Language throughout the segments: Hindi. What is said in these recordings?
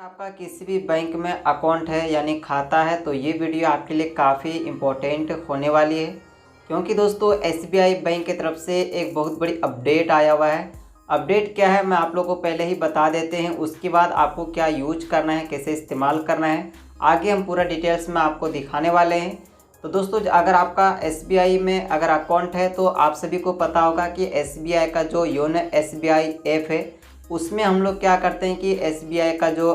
आपका किसी भी बैंक में अकाउंट है यानी खाता है तो ये वीडियो आपके लिए काफ़ी इम्पोर्टेंट होने वाली है, क्योंकि दोस्तों एसबीआई बैंक की तरफ से एक बहुत बड़ी अपडेट आया हुआ है। अपडेट क्या है मैं आप लोगों को पहले ही बता देते हैं, उसके बाद आपको क्या यूज करना है, कैसे इस्तेमाल करना है, आगे हम पूरा डिटेल्स में आपको दिखाने वाले हैं। तो दोस्तों अगर आपका एसबीआई में अगर अकाउंट है तो आप सभी को पता होगा कि एसबीआई का जो योनो एसबीआई ऐप है उसमें हम लोग क्या करते हैं कि एसबीआई का जो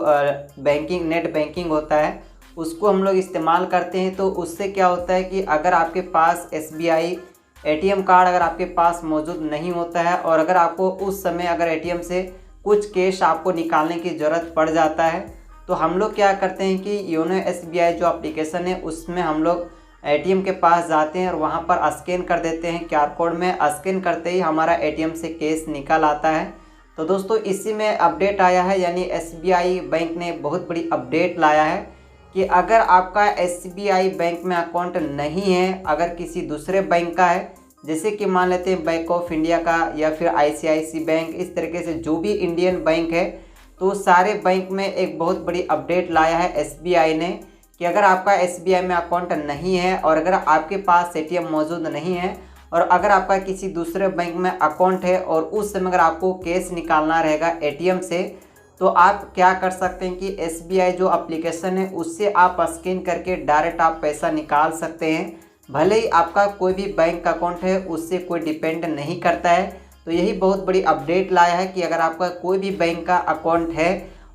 बैंकिंग नेट बैंकिंग होता है उसको हम लोग इस्तेमाल करते हैं। तो उससे क्या होता है कि अगर आपके पास एसबीआई एटीएम कार्ड अगर आपके पास मौजूद नहीं होता है और अगर आपको उस समय अगर एटीएम से कुछ कैश आपको निकालने की ज़रूरत पड़ जाता है तो हम लोग क्या करते हैं कि योनो एसबीआई जो एप्लीकेशन है उसमें हम लोग एटीएम के पास जाते हैं और वहाँ पर स्कैन कर देते हैं। क्यूआर कोड में स्कैन करते ही हमारा एटीएम से कैश निकल आता है। तो दोस्तों इसी में अपडेट आया है, यानी एसबीआई बैंक ने बहुत बड़ी अपडेट लाया है कि अगर आपका एसबीआई बैंक में अकाउंट नहीं है, अगर किसी दूसरे बैंक का है, जैसे कि मान लेते हैं बैंक ऑफ इंडिया का या फिर आईसीआईसी बैंक, इस तरीके से जो भी इंडियन बैंक है, तो सारे बैंक में एक बहुत बड़ी अपडेट लाया है एसबीआई ने कि अगर आपका एसबीआई में अकाउंट नहीं है और अगर आपके पास एटीएम मौजूद नहीं है और अगर आपका किसी दूसरे बैंक में अकाउंट है और उस समय अगर आपको कैश निकालना रहेगा एटीएम से, तो आप क्या कर सकते हैं कि एसबीआई जो एप्लीकेशन है उससे आप स्कैन करके डायरेक्ट आप पैसा निकाल सकते हैं। भले ही आपका कोई भी बैंक अकाउंट है उससे कोई डिपेंड नहीं करता है। तो यही बहुत बड़ी अपडेट लाया है कि अगर आपका कोई भी बैंक का अकाउंट है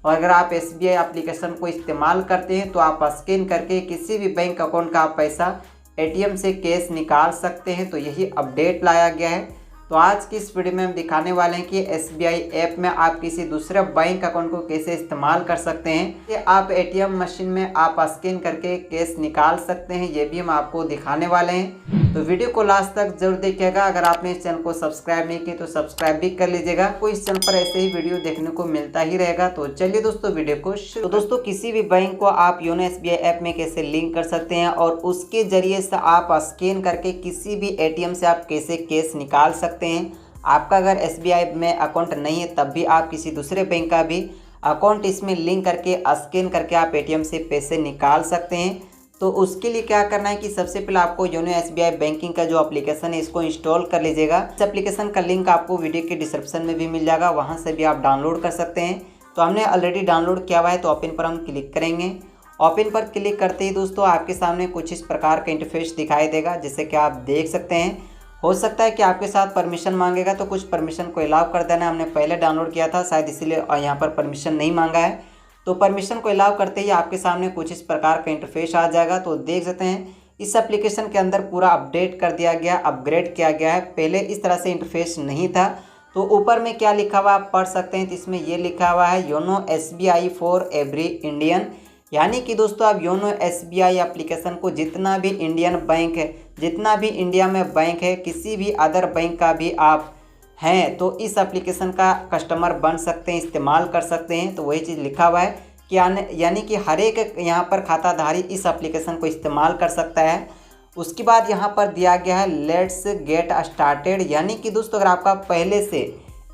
और अगर आप एसबीआई एप्लीकेशन को इस्तेमाल करते हैं तो आप स्कैन करके किसी भी बैंक अकाउंट का आप पैसा एटीएम से कैश निकाल सकते हैं। तो यही अपडेट लाया गया है। तो आज की इस वीडियो में हम दिखाने वाले हैं कि एसबीआई ऐप में आप किसी दूसरे बैंक अकाउंट को कैसे इस्तेमाल कर सकते हैं कि आप एटीएम मशीन में आप स्कैन करके कैश निकाल सकते हैं, ये भी हम आपको दिखाने वाले हैं। तो वीडियो को लास्ट तक जरूर देखिएगा। अगर आपने इस चैनल को सब्सक्राइब नहीं किया तो सब्सक्राइब भी कर लीजिएगा, कोई इस चैनल पर ऐसे ही वीडियो देखने को मिलता ही रहेगा। तो चलिए दोस्तों वीडियो को शुरू। तो दोस्तों किसी भी बैंक को आप योनो एसबीआई ऐप में कैसे लिंक कर सकते हैं और उसके जरिए से आप स्कैन करके किसी भी एटीएम से आप कैसे कैश निकाल सकते हैं। आपका अगर एसबीआई में अकाउंट नहीं है तब भी आप किसी दूसरे बैंक का भी अकाउंट इसमें लिंक करके स्कैन करके आप एटीएम से पैसे निकाल सकते हैं। तो उसके लिए क्या करना है कि सबसे पहले आपको योनो एसबीआई बैंकिंग का जो एप्लीकेशन है इसको इंस्टॉल कर लीजिएगा। इस एप्लीकेशन का लिंक आपको वीडियो के डिस्क्रिप्शन में भी मिल जाएगा, वहां से भी आप डाउनलोड कर सकते हैं। तो हमने ऑलरेडी डाउनलोड किया हुआ है, तो ओपन पर हम क्लिक करेंगे। ओपन पर क्लिक करते ही दोस्तों आपके सामने कुछ इस प्रकार का इंटरफेस दिखाई देगा, जैसे कि आप देख सकते हैं। हो सकता है कि आपके साथ परमिशन मांगेगा, तो कुछ परमिशन को अलाउ कर देना। हमने पहले डाउनलोड किया था शायद इसीलिए यहाँ पर परमिशन नहीं मांगा है। तो परमिशन को अलाउ करते ही आपके सामने कुछ इस प्रकार का इंटरफेस आ जाएगा। तो देख सकते हैं इस एप्लीकेशन के अंदर पूरा अपडेट कर दिया गया, अपग्रेड किया गया है। पहले इस तरह से इंटरफेस नहीं था। तो ऊपर में क्या लिखा हुआ आप पढ़ सकते हैं, तो इसमें ये लिखा हुआ है YONO SBI for every Indian, यानी कि दोस्तों आप योनो एसबीआई एप्लीकेशन को जितना भी इंडियन बैंक है, जितना भी इंडिया में बैंक है, किसी भी अदर बैंक का भी आप हैं तो इस एप्लीकेशन का कस्टमर बन सकते हैं, इस्तेमाल कर सकते हैं। तो वही चीज़ लिखा हुआ है कि यानी कि हर एक यहाँ पर खाताधारी इस एप्लीकेशन को इस्तेमाल कर सकता है। उसके बाद यहाँ पर दिया गया है लेट्स गेट स्टार्टेड, यानी कि दोस्तों अगर आपका पहले से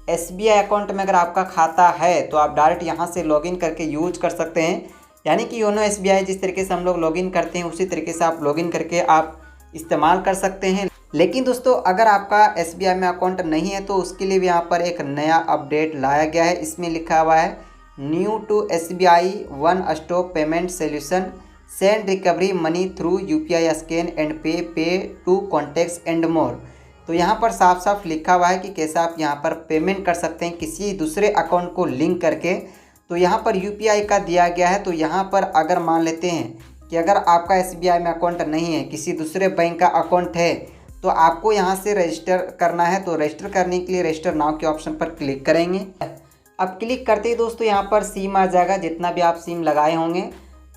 एसबीआई अकाउंट में अगर आपका खाता है तो आप डायरेक्ट यहाँ से लॉगिन करके यूज कर सकते हैं। यानी कि योनो एसबीआई जिस तरीके से हम लोग लॉगिन करते हैं उसी तरीके से आप लॉगिन करके आप इस्तेमाल कर सकते हैं। लेकिन दोस्तों अगर आपका एसबीआई में अकाउंट नहीं है तो उसके लिए भी यहाँ पर एक नया अपडेट लाया गया है। इसमें लिखा हुआ है new to SBI one stop payment solution, send recovery money through UPI scan and pay to contacts and more. तो यहाँ पर साफ साफ लिखा हुआ है कि कैसे आप यहाँ पर पेमेंट कर सकते हैं किसी दूसरे अकाउंट को लिंक करके। तो यहाँ पर यूपीआई का दिया गया है। तो यहाँ पर अगर मान लेते हैं कि अगर आपका एसबीआई में अकाउंट नहीं है, किसी दूसरे बैंक का अकाउंट है, तो आपको यहाँ से रजिस्टर करना है। तो रजिस्टर करने के लिए रजिस्टर नाउ के ऑप्शन पर क्लिक करेंगे। अब क्लिक करते ही दोस्तों यहाँ पर सिम आ जाएगा, जितना भी आप सिम लगाए होंगे।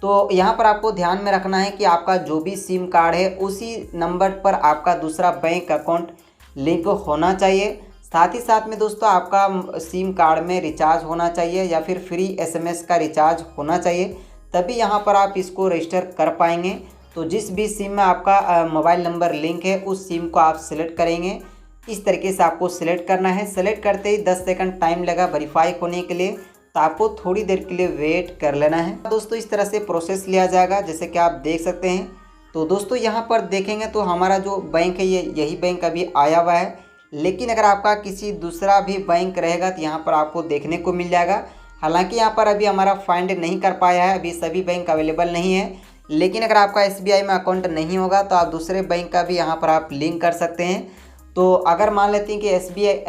तो यहाँ पर आपको ध्यान में रखना है कि आपका जो भी सिम कार्ड है उसी नंबर पर आपका दूसरा बैंक अकाउंट लिंक होना चाहिए। साथ ही साथ में दोस्तों आपका सिम कार्ड में रिचार्ज होना चाहिए या फिर फ्री एसएमएस का रिचार्ज होना चाहिए, तभी यहाँ पर आप इसको रजिस्टर कर पाएंगे। तो जिस भी सिम में आपका मोबाइल नंबर लिंक है उस सिम को आप सिलेक्ट करेंगे। इस तरीके से आपको सिलेक्ट करना है। सिलेक्ट करते ही 10 सेकंड टाइम लगा वेरीफाई होने के लिए। तो आपको थोड़ी देर के लिए वेट कर लेना है। दोस्तों इस तरह से प्रोसेस लिया जाएगा जैसे कि आप देख सकते हैं। तो दोस्तों यहाँ पर देखेंगे तो हमारा जो बैंक है यही बैंक अभी आया हुआ है, लेकिन अगर आपका किसी दूसरा भी बैंक रहेगा तो यहाँ पर आपको देखने को मिल जाएगा। हालांकि यहाँ पर अभी हमारा फाइंड नहीं कर पाया है, अभी सभी बैंक अवेलेबल नहीं है, लेकिन अगर आपका SBI में अकाउंट नहीं होगा तो आप दूसरे बैंक का भी यहाँ पर आप लिंक कर सकते हैं। तो अगर मान लेते हैं कि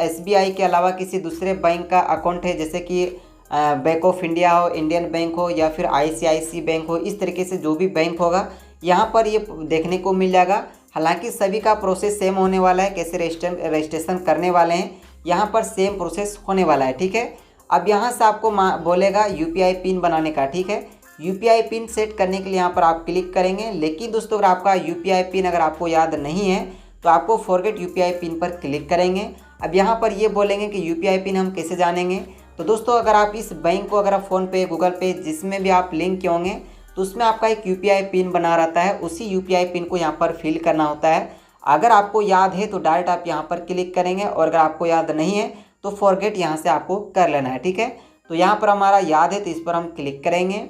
SBI के अलावा किसी दूसरे बैंक का अकाउंट है, जैसे कि बैंक ऑफ इंडिया हो, इंडियन बैंक हो या फिर ICICI बैंक हो, इस तरीके से जो भी बैंक होगा यहाँ पर ये देखने को मिल जाएगा। हालांकि सभी का प्रोसेस सेम होने वाला है, कैसे रजिस्ट्रेशन करने वाले हैं यहाँ पर सेम प्रोसेस होने वाला है। ठीक है, अब यहाँ से आपको बोलेगा UPI पिन बनाने का। ठीक है, UPI पिन सेट करने के लिए यहाँ पर आप क्लिक करेंगे। लेकिन दोस्तों अगर आपका UPI पिन अगर आपको याद नहीं है तो आपको फॉरगेट UPI पिन पर क्लिक करेंगे। अब यहाँ पर ये बोलेंगे कि UPI पिन हम कैसे जानेंगे। तो दोस्तों अगर आप इस बैंक को अगर आप फ़ोनपे, गूगल पे जिसमें भी आप लिंक किए होंगे तो उसमें आपका एक UPI पिन बना रहता है, उसी UPI पिन को यहाँ पर फिल करना होता है। अगर आपको याद है तो डायरेक्ट आप यहाँ पर क्लिक करेंगे, और अगर आपको याद नहीं है तो फॉरगेट यहाँ से आपको कर लेना है। ठीक है, तो यहाँ पर हमारा याद है तो इस पर हम क्लिक करेंगे।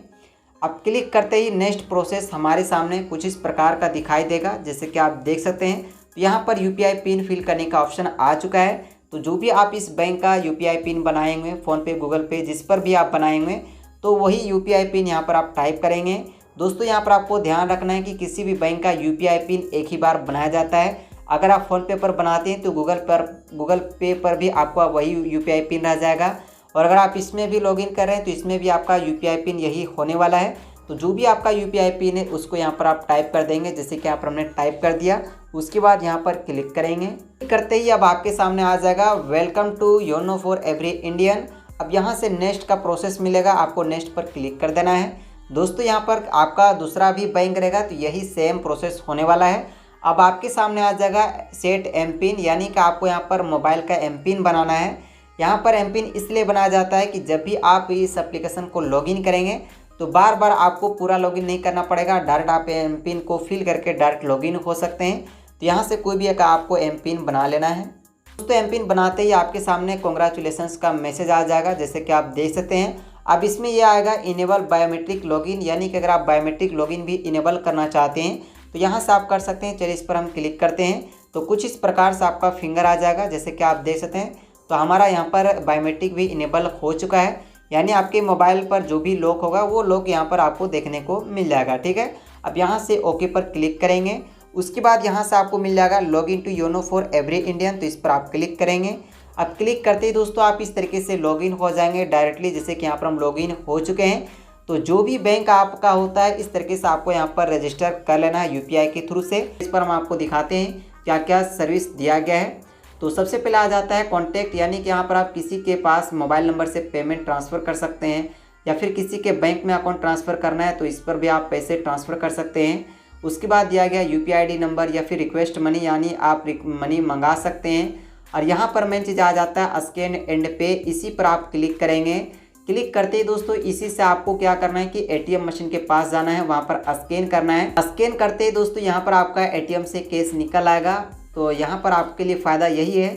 अब क्लिक करते ही नेक्स्ट प्रोसेस हमारे सामने कुछ इस प्रकार का दिखाई देगा, जैसे कि आप देख सकते हैं। तो यहाँ पर UPI पिन फिल करने का ऑप्शन आ चुका है। तो जो भी आप इस बैंक का UPI पिन बनाएंगे, फ़ोनपे, गूगल पे जिस पर भी आप बनाएंगे, तो वही UPI पिन यहाँ पर आप टाइप करेंगे। दोस्तों यहाँ पर आपको ध्यान रखना है कि किसी भी बैंक का UPI पिन एक ही बार बनाया जाता है। अगर आप फ़ोनपे पर बनाते हैं तो गूगल पे पर भी आपका वही UPI पिन रह जाएगा, और अगर आप इसमें भी लॉगिन कर रहे हैं तो इसमें भी आपका UPI पिन यही होने वाला है। तो जो भी आपका UPI पिन है उसको यहाँ पर आप टाइप कर देंगे, जैसे कि यहाँ पर हमने टाइप कर दिया। उसके बाद यहाँ पर क्लिक करेंगे। क्लिक करते ही अब आपके सामने आ जाएगा welcome to YONO for every Indian. अब यहाँ से नेक्स्ट का प्रोसेस मिलेगा, आपको नेक्स्ट पर क्लिक कर देना है। दोस्तों यहाँ पर आपका दूसरा भी बैंक रहेगा तो यही सेम प्रोसेस होने वाला है। अब आपके सामने आ जाएगा सेट एम पिन, यानी कि आपको यहाँ पर मोबाइल का एम पिन बनाना है। यहाँ पर एम पिन इसलिए बनाया जाता है कि जब भी आप इस एप्लीकेशन को लॉगिन करेंगे तो बार बार आपको पूरा लॉगिन नहीं करना पड़ेगा, डायरेक्ट आप एम पिन को फिल करके डायरेक्ट लॉगिन हो सकते हैं। तो यहाँ से कोई भी एक आपको एम पिन बना लेना है। दोस्तों एम पिन बनाते ही आपके सामने कॉन्ग्रेचुलेसन्स का मैसेज आ जाएगा, जैसे कि आप देख सकते हैं। अब इसमें यह आएगा इनेबल बायोमेट्रिक लॉगिन, यानी कि अगर आप बायोमेट्रिक लॉगिन भी इनेबल करना चाहते हैं तो यहाँ से आप कर सकते हैं। चलिए इस पर हम क्लिक करते हैं तो कुछ इस प्रकार से आपका फिंगर आ जाएगा, जैसे कि आप देख सकते हैं। तो हमारा यहाँ पर बायोमेट्रिक भी इनेबल हो चुका है, यानी आपके मोबाइल पर जो भी लॉक होगा वो लॉक यहाँ पर आपको देखने को मिल जाएगा। ठीक है, अब यहाँ से ओके पर क्लिक करेंगे। उसके बाद यहाँ से आपको मिल जाएगा log in to YONO for every Indian, तो इस पर आप क्लिक करेंगे। अब क्लिक करते ही दोस्तों आप इस तरीके से लॉगिन हो जाएंगे डायरेक्टली, जैसे कि यहाँ पर हम लॉगिन हो चुके हैं। तो जो भी बैंक आपका होता है इस तरीके से आपको यहाँ पर रजिस्टर कर लेना है UPI के थ्रू से। इस पर हम आपको दिखाते हैं क्या क्या सर्विस दिया गया है। तो सबसे पहले आ जाता है कॉन्टैक्ट, यानी कि यहाँ पर आप किसी के पास मोबाइल नंबर से पेमेंट ट्रांसफ़र कर सकते हैं, या फिर किसी के बैंक में अकाउंट ट्रांसफ़र करना है तो इस पर भी आप पैसे ट्रांसफ़र कर सकते हैं। उसके बाद दिया गया UPI ID नंबर या फिर रिक्वेस्ट मनी, यानी आप मनी मंगा सकते हैं। और यहाँ पर मेन चीज़ आ जाता है स्कैन एंड पे, इसी पर आप क्लिक करेंगे। क्लिक करते ही दोस्तों इसी से आपको क्या करना है कि ATM मशीन के पास जाना है, वहाँ पर स्कैन करना है। स्कैन करते ही दोस्तों यहाँ पर आपका ATM से कैश निकल आएगा। तो यहाँ पर आपके लिए फ़ायदा यही है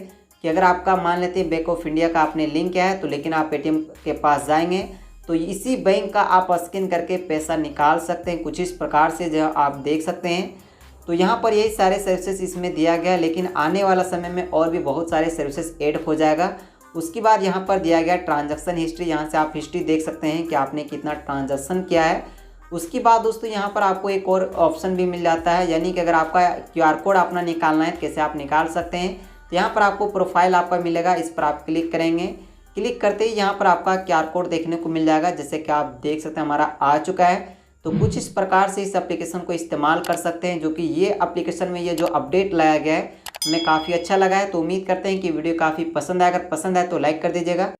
कि अगर आपका मान लेते हैं बैंक ऑफ इंडिया का आपने लिंक किया है तो लेकिन आप ATM के पास जाएंगे तो इसी बैंक का आप स्कैन करके पैसा निकाल सकते हैं, कुछ इस प्रकार से जो आप देख सकते हैं। तो यहाँ पर यही सारे सर्विसेज इसमें दिया गया, लेकिन आने वाला समय में और भी बहुत सारे सर्विसेज ऐड हो जाएगा। उसके बाद यहाँ पर दिया गया ट्रांजैक्शन हिस्ट्री, यहाँ से आप हिस्ट्री देख सकते हैं कि आपने कितना ट्रांजैक्शन किया है। उसके बाद दोस्तों यहाँ पर आपको एक और ऑप्शन भी मिल जाता है, यानी कि अगर आपका QR कोड अपना निकालना है कैसे आप निकाल सकते हैं। तो यहाँ पर आपको प्रोफाइल आपका मिलेगा, इस पर आप क्लिक करेंगे। क्लिक करते ही यहाँ पर आपका QR कोड देखने को मिल जाएगा, जैसे कि आप देख सकते हैं हमारा आ चुका है। तो कुछ इस प्रकार से इस एप्लीकेशन को इस्तेमाल कर सकते हैं, जो कि ये एप्लीकेशन में ये जो अपडेट लाया गया है हमें काफ़ी अच्छा लगा है। तो उम्मीद करते हैं कि वीडियो काफ़ी पसंद आए, अगर पसंद आए तो लाइक कर दीजिएगा।